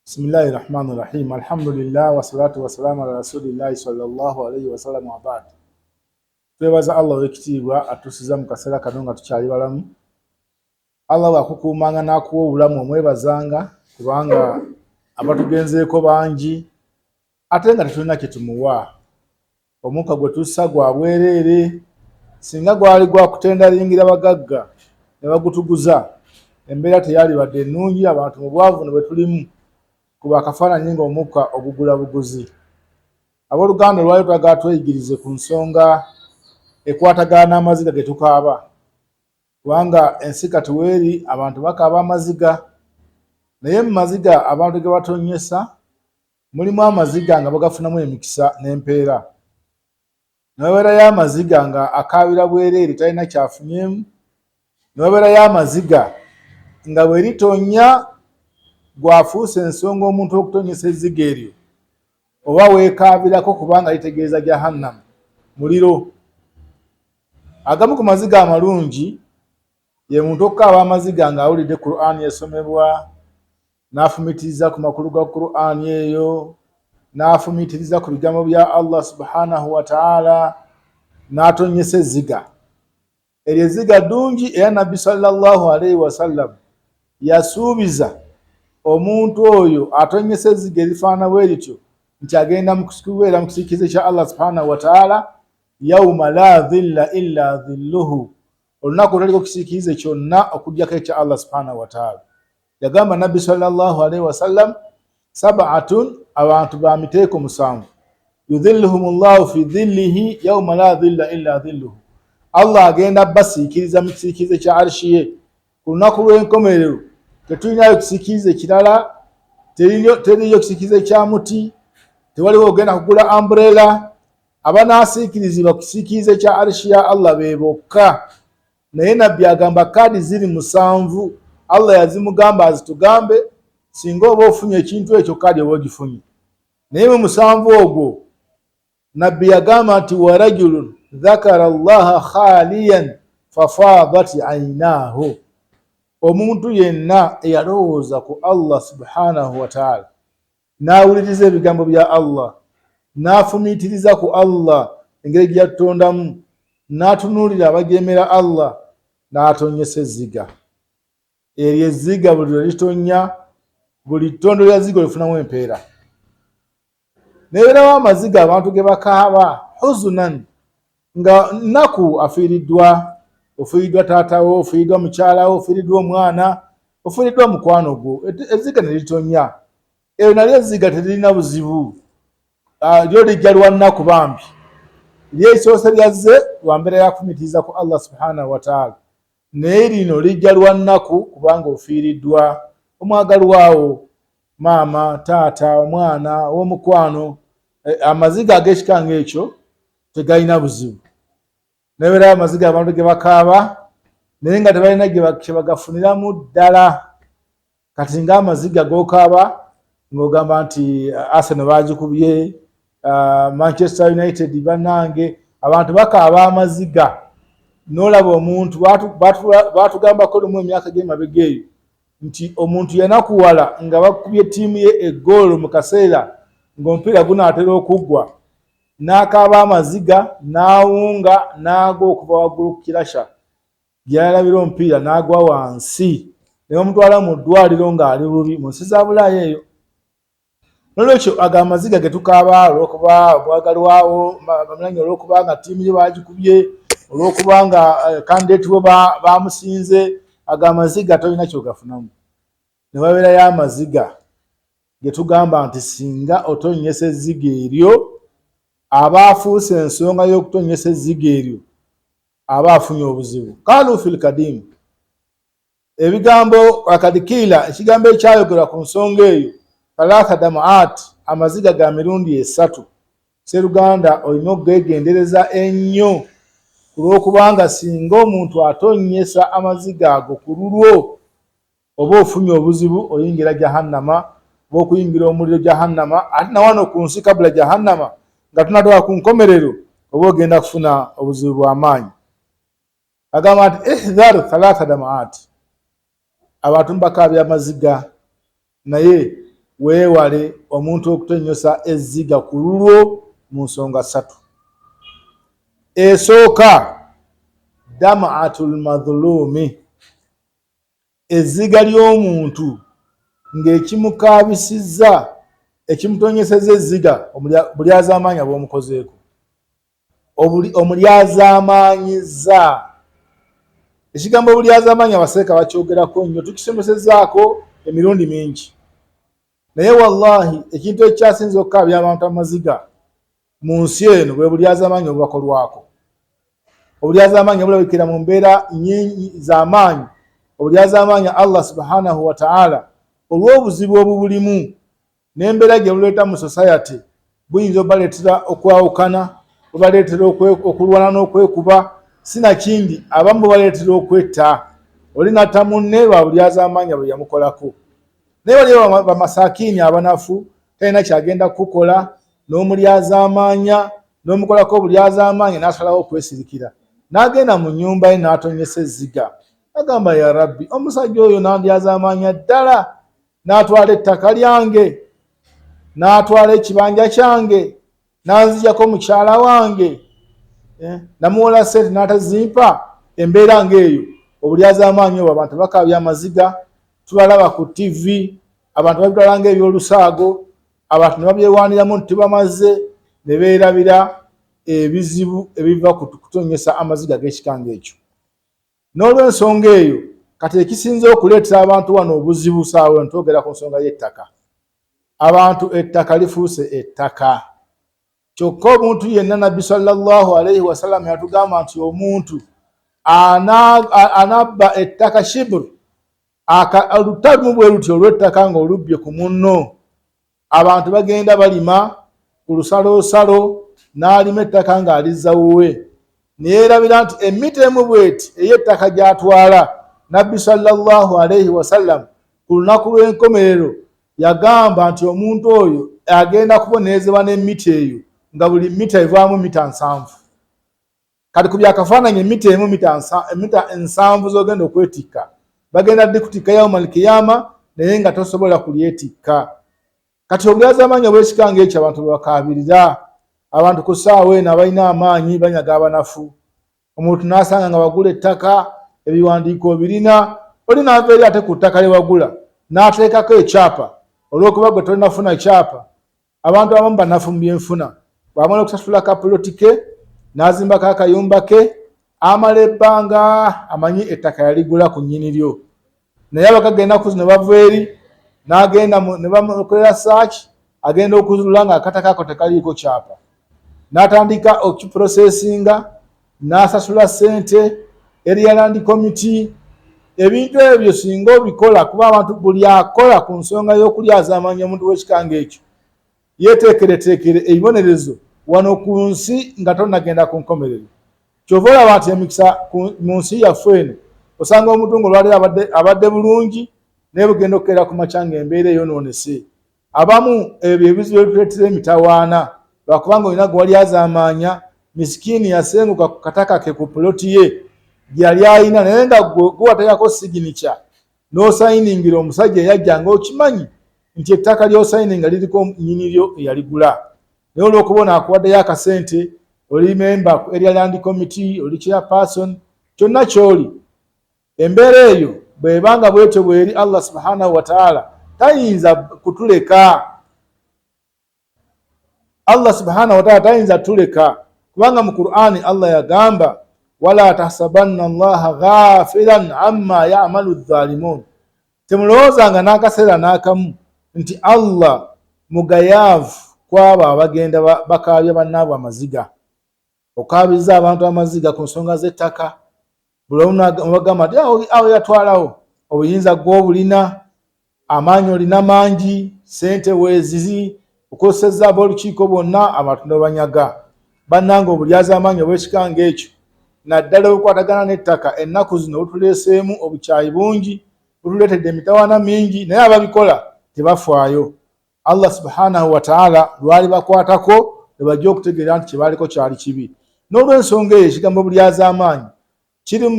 Bismillahirrahmanirrahim. Alhamdulillah wassalatu wassalamu ala rasulillahi sallallahu alayhi wa sallam wa ba'd. Twebaza Allah wekitiibwa atusiza mu kaseera kano nga tukyali balamu. Allah bw'akukuumanga n'akuwa obulamu omwebazanga kubanga abatugenzeeko bangi ate nga tetulina kye tumuwa. Omukka gwe tussa gwa bwereere, singa gwali gwa kutendalingira bagagga ne bagutuguza, embeera teyalibadde ennungi, abantu mu bwavu ne bwe tulimu kuba akafaananyi ng'omukka ogugula buguzi. Abooluganda olwali twagala tweyigirize ku nsonga ekwatagana n'amaziga ge tukaaba, kubanga ensi kati weeri abantu bakaaba amaziga, naye mu maziga abantu ge batonnyesa mulimu amaziga nga bagafunamu emikisa n'empeera. Ne wabeerayo amaziga nga akaabira bwereere talina kyafunyeemu, ne wabeerayo amaziga nga bwe litonnya gwafuuse ensonga omuntu okutonnyesa ezziga eryo, oba weekaabirako kubanga litegeeza Jahannam, muliro. Agamu ku maziga amalungi ye muntu okukaaba amaziga ng'awulidde Qur'an esomebwa, n'afumitiriza ku makulu ga Qur'an eyo, n'afumitiriza ku bigambo bya Allah subhanahu wa ta'ala, n'atonnyesa ezziga. Eryo ezziga ddungi era Nabbi sallallahu alayhi wa sallam yasuubiza omuntu oyo atonnyesa ezziga erifaana bwe lityo nti agenda kubeera mu kisiikirize kya Allah subhanahu wa ta'ala, yawma la dhilla illa dhilluhu, olunaku olutaliko kisiikirize kyonna okuggyako ekya Allah subhanahu wa ta'ala. Yagamba Nabbi sallallahu alayhi wa sallam, sab'atun, abantu ba miteeko 7, yudhilluhumullahu fi dhillihi yawma la dhilla illa dhilluhu. Allah agenda basiikiriza mu kisiikirize kya arshi ye ku lunaku lw'enkomerero. Tetulinayo kisiikirize kirala, teriyo kisiikirize kya muti, tewaliwo ogenda kugula umbrella. Abanaasiikirizibwa ku kisiikirize kya arshi ya Allah be bokka. Naye Nabbi agamba kaadi ziri 7, Allah yazimugamba azitugambe singa oba ofunye ekintu ekyo kaadi oba ogifunye. Naye mu 7 ogwo Nabbi yagamba nti wa rajulun dhakara Allaha khaliyan fafaadat aynaahu, omuntu yenna eyalowooza ku Allah subhanahu wa ta'ala, n'awuliriza ebigambo bya Allah, n'afumiitiriza ku Allah engeri gye yatutondamu, n'atunuulira abajeemera Allah, n'atonnyesa ezziga. Eryo ezziga buli lwe litonnya, buli ttondo lya zziga lifunamu empeera. Nebeerawo amaziga abantu ge bakaaba huzunan, nga nnaku afiiriddwa, ofiiriddwa taatawo, ofiiriddwa mukyalawo, ofiiriddwa omwana, ofiiriddwa mukwano gwo, ezziga ne litonnya. Eyo nalyo ezziga teririna buzibu, lyo lijja lwa nnaku bambi, lyesoose lyazze lwa mbeera yakumitiriza ku Allah subhanahu wa ta'ala, naye lino lijja lwa nnaku kubanga ofiiriddwa omwagalwawo, maama, taata, omwana, ow'omukwano. Amaziga ag'ekika ng'ekyo tegalina buzibu. Nebeerayo amaziga abantu ge bakaaba naye nga tebalina kye bagafuniramu ddala. Kati ng'amaziga g'okaaba ng'ogamba nti Arsenal baagikubye, Manchester United bannange, abantu bakaaba amaziga. N'olaba omuntu baatugambako lumu emyaka gy'emabega eyo nti omuntu yanakuwala nga bakubye ttiimu ye eggoolo mu kaseera ng'omupiira gunaatera okuggwa, n'akaaba amaziga, n'awunga, n'agwa okuva waggulu ku kirasha gy'ayalabira omupiira, n'agwa wansi, ne bamutwala mu ddwaliro ng'ali bubi mu nsi za Bulaaya eyo. Nolwekyo ago amaziga ge tukaaba olw'okuba obwagalwawo bamulanye, olw'okuba nga ttiimu ye baagikubye, olw'okuba nga kandidate we bamusinze, ago amaziga tolina kyogafunamu. Ne wabeerayo amaziga ge tugamba nti singa otonnyesa ezziga eryo, aba afuuse ensonga y'okutonnyesa ezziga eryo aba afunye obuzibu. Qaalu fil kadimu, ebigambo akadikiila, ekigambo ekyayogerwa ku nsonga eyo, thalatha damaat, amaziga ga mirundi 3. Sseruganda olina okugegendereza ennyo, olw'okubanga singa omuntu atonnyesa amaziga ago ku lulwo, oba ofunye obuzibu, oyingira Jahannama, oba okuyingira omuliro Jahannama, ate na wano ku nsi kabula Jahannama nga tunatwala ku nkomerero, oba ogenda kufuna obuzibu bw'amaanyi. Agamba nti ihdhar thalatha damaat, abantu mbakaabya amaziga, naye weewale omuntu okutonyosa ezziga ku lulwo mu nsonga 3. Esooka dam'atul madhulumi, ezziga ly'omuntu ng'ekimukaabisizza ekimutonyesezza ezziga omulyazamaanya bw'omukozeeko, omulyazamaanyizza. Ekigambo obulyazamaanya abaseeka bakyogerako nnyo, tukisomesezzaako emirundi mingi, naye wallahi ekintu ekyasinza okukaabya abantu amaziga mu nsi eno bwe bulyazamaanya obubakolwako. Obulyazamaanya bulabikira mu mbeera nnyingi z'amaanyi. Obulyazamaanya Allah subhanahu wa ta'ala olw'obuzibu obubulimu n'embeera gye buleeta mu society buyinza obaleetera okwawukana, obaleetera okulwana n'okwekuba, sinakindi abamu baleetera okwetta. Oli natta munne lwa bulyazamaanya bwe yamukolako. Naye waliwo bamasakiini abanafu talina kyagenda kukola, n'omulyazamaanya n'omukolako obulyazamaanya n'asalawo okwesirikira, n'agenda mu nnyumba ye n'atonyesa ezziga. Agamba ya Rabbi, omusajja oyo n'andyazamaanya ddala, n'atwala ettaka lyange, n'atwala ekibanja kyange, n'anzijjako mukyala wange, namuwola ssente n'atazimpa. Embeera ng'eyo obulyazamaanya obwo abantu bakaabya amaziga, tubalaba ku TV, abantu babitwala ng'ebyolusaago, abantu ne babyewaaniramu nti tibamaze, ne beerabira ebizibu ebiva ku kutonyesa amaziga g'ekikanga ekyo. N'olw'ensonga eyo kati ekisinze okuleetera abantu wano obuzibu saawe ntwogera ku nsonga y'ettaka. Abantu ettaka lifuuse ettaka. Kyokka omuntu yenna Nabbi sallallahu alayhi wa sallam yatugamba nti omuntu anabba ettaka shibru, olutalumu bwe luti olw'ettaka ng'olubbye ku munno. Abantu bagenda balima ku lusaloosalo, n'alima ettaka ng'alizza wuwe, neerabira nti emita emu bweti ey'ettaka gy'atwala. Nabbi sallallahu alayhi wa sallam ku lunaku lw'enkomerero yagamba nti omuntu oyo agenda kubonerezebwa n'emita eyo nga buli mita evaamu mita 7. Kati ku byakafaananyi emita emu mita 7 z'ogenda okwetikka, bagenda ddi kutikka yawmal kiyama naye nga tosobola kulyetikka. Kati obulyazamaanya obw'ekikanga ekyo abantu bwebakaabirira. Abantu ku ssaawa eno abalina amaanyi banyaga abanafu. Omuntu n'asanga nga wagula ettaka, ebiwandiiko birina, oli n'ava eri ate ku ttaka lye wagula n'ateekako ekyapa, olw'okuba gwe tolinafuna kyapa. Abantu abamu banafu mu byenfuna, bw'amala okusasula kapuloti ke n'azimbako akayumba ke, amala ebbanga amanyi ettaka yaligula ku nnyini lyo, naye abakagenda ku zino bava eri n'agenda ne bamukolera saaki, agenda okuzulula nga akataka ako tekaliiko kyapa, n'atandika okukiprosesinga, n'asasula ssente eri Land Committee. Ebintu ebyo singa obikola, kuba abantu buli akola ku nsonga y'okulyazamaanya omuntu w'ekikanga ekyo yeeteekereteekere ebibonerezo wano ku nsi nga tonnagenda ku nkomerero. Kyova olaba nti emikisa mu nsi yaffe eno osanga omuntu ng'olwaliro abadde bulungi naye bugenda okukeera ku makya ng'embeera eyonoonese. Abamu ebyo ebizibu ebituleetera emitawaana lwakubanga olina gwe walyazamaanya, misikiini yasenguka ku kataka ke ku puloti ye gyali alina, naye nga guwateekako siginica n'osayiningira omusajja eyajja ng'okimanyi nti ettaka ly'osayininga liriko nnyini lyo eyaligula. Naye olw'okuba onaakuwaddeyo akasente, oli memba eri Land Committee, oli chairperson, kyonna ky'oli, embeera eyo bw'ebanga bwetyo bw'eri Allah subhanahu wa ta'ala tayinza kutuleka. Allah subhanahu wa ta'ala tayinza tuleka, kubanga mu Qur'ani Allah yagamba wala tahsabanna Allaha ghafilan amma ya'malu adh-dhalimun. Temulowoozanga n'akaseera n'akamu nti Allah mugayaavu kwabo abagenda bakaabya bannaabwe amaziga. Okaabiza abantu amaziga ku nsonga z'ettaka, buli omu bagamba nti awo yatwalawo, obuyinza gw'obulina, amaanyi olina mangi, ssente weezizi, okosezza ab'olukiiko bonna abantu ne banyaga. Bannanga obulyazamaanya obw'ekikanga ekyo naddala obukwatagana n'ettaka ennaku zino butuleeseemu obukyayi bungi, butuleetedde emitawaana mingi, naye ababikola tebafaayo. Allah subhanahu wa ta'ala lwali bakwatako ne bajja okutegeera nti kye baaliko kyali kibi. N'olw'ensonga eyo ekigambo obulyazamaanyi kiri mu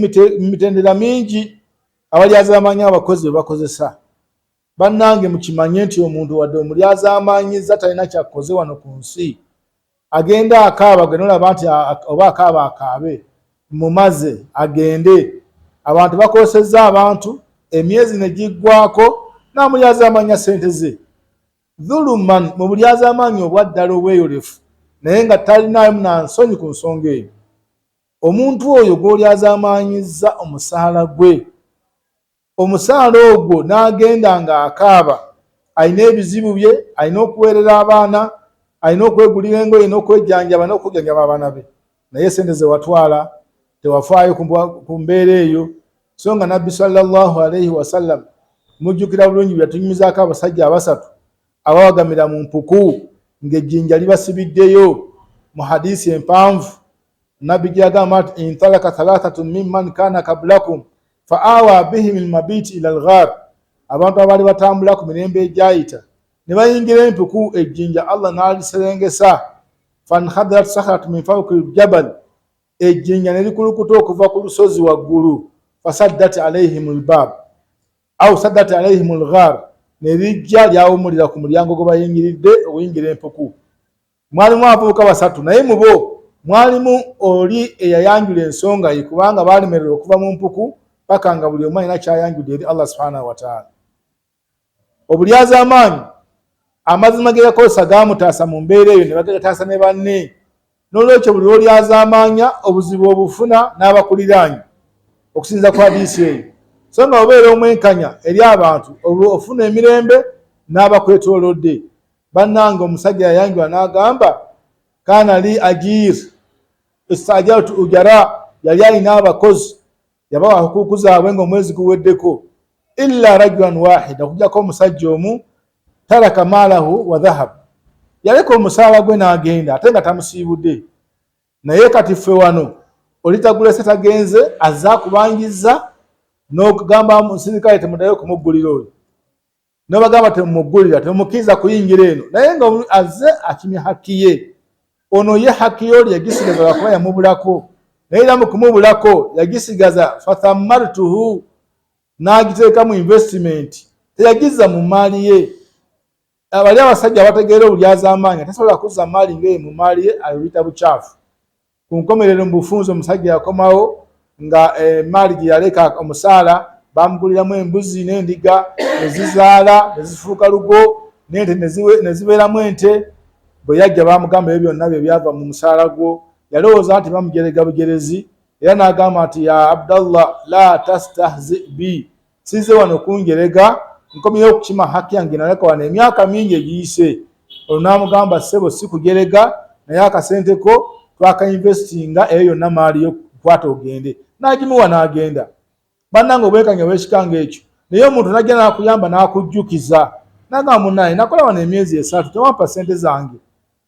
mitendera mingi abalyazamaanya abakozi be bakozesa. bannange mukimanye nti omuntu wadde omulyaza amanyiza talina kyakoze wano ku nsi agenda akaaba genolaba nti oba akaaba akaabe mumaze agende abantu bakosezza abantu emyezi negiggwako namulyaza amanya sente ze dhuluman mu bulyaza amanyi obwaddala obweyolefu naye nga talinayo nansonyi ku nsonga eyo omuntu oyo gw'olyaza amanyiza omusaala gwe omusaala ogwo n'agenda nga akaaba alina ebizibu bye alina okuweerera abaana alina okwegulira engoye n'okwejjanjaba n'okujjanjaba abaana be naye sente ze watwala tewafaayo ku mbeera eyo so nga nabbi sallallahu alaihi wasallam mujjukira bulungi bye yatunyumizaako abasajja abasatu abawagamira mu mpuku ng'ejjinja libasibiddeyo mu hadisi empanvu nabbi gyagamba nti intalaka thalathatun mimman kana kablakum fa awa bihim almabiti ila alghar abantu abaali batambula ku mirembe egyayita ne bayingira empuku ejjinja Allah n'aliserengesa fanhadarat sakharat min fawqi aljabal ejjinja ne likulukuta okuva ku lusozi waggulu fasaddat alaihim albab au saddat alaihim alghar ne lijja lyawumulira ku mulyango gwe bayingiridde okuyingira empuku mwalimu abavubuka basatu naye mu bo mwalimu oli eyayanjula ensonga ye kubanga baalemererwa okuva mu mpuku paka nga buli omu alina kyayanjudde eri Allah subhanahu wa ta'ala obulyaza amaanyi amazima ge yakozesa gaamutaasa mu mbeera eyo ne bagataasa ne banne n'olwekyo buli olyaza amaanya obuzibu obufuna n'abakuliraanye okusinza ku hadiisi eyo so nga obeera omwenkanya eri abantu ofuna emirembe n'abakwetoolodde bannange omusajja yayanjula n'agamba kana li ajir istajaltu ujara yali alina abakozi yabawa hukuku zaabwe ng'omwezi guweddeko illa rajulan wahida okujjako omusajja omu taraka maalahu wa dhahab yaleka omusaala gwe n'agenda ate nga tamusiibudde naye kati ffe wano olitagulese tagenze azza kubangiza n'okugamba musirikale temuddayo kumuggulira oyo n'obagamba temumuggulira temumukkiriza kuyingira eno naye nga azze akimya hakki ye ono ye hakki ye oli yagisigaza lwakuba yamubulako naye era mu kumubulako yagisigaza fathammartuhu n'agiteeka mu investment teyagizza mu maali ye abali abasajja abategeera obulyaza amaanyi tasobola kuzza maali ng'eyo mu maali ye ayita bukyafu ku nkomerero mu bufunze omusajja yakomawo nga maali gye yaleka omusaala bamuguliramu embuzi n'endiga nezizaala nezifuuka lugo n'ente nezibeeramu ente bwe yajja bamugamba ebyo byonna bye byava mu musaala gwo yalowooza nti bamujerega bujerezi era n'agamba nti ya Abdallah la tastahzi bi sinze wano kunjerega nkomyeyo okukima haki yange naleka wano emyaka mingi egiyise olwo n'amugamba ssebo si kujerega naye akasente ko twakainvestinga eyo yonna maali yo kwata ogende n'agimuwa n'agenda bannange obwekanya bw'ekikanga ekyo naye omuntu najja n'akuyamba n'akujjukiza n'agamba munnaye nakola wano emyezi 3 tewampa ssente zange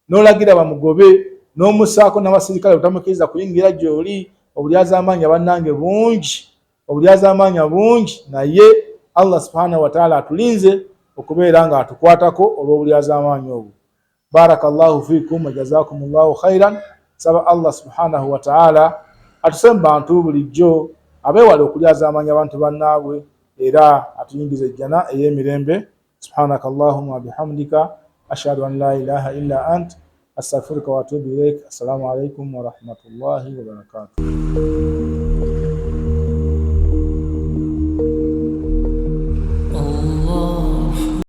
n'olagira bamugobe n'omusaako n'abasirikale butamukkiriza kuyingira gy'oli obulyaza amaanyi bannange bungi obulyaza amaanyi bungi naye Allah subhanahu wa ta'ala atulinze okubeera nga atukwatako olw'obulyaza amaanyi obwo barakallahu fikum wa jazakumullahu khairan saba Allah subhanahu wa ta'ala atuse mu bantu bulijjo abeewala okulyaza amaanyi abantu bannaabwe era atuyingize ejjana ey'emirembe subhanakallahumma wa bihamdika ashhadu an la ilaha illa ant astaghfiruka wa atubu ilaik. Assalamu alaikum wa rahmatullahi wa barakatuh.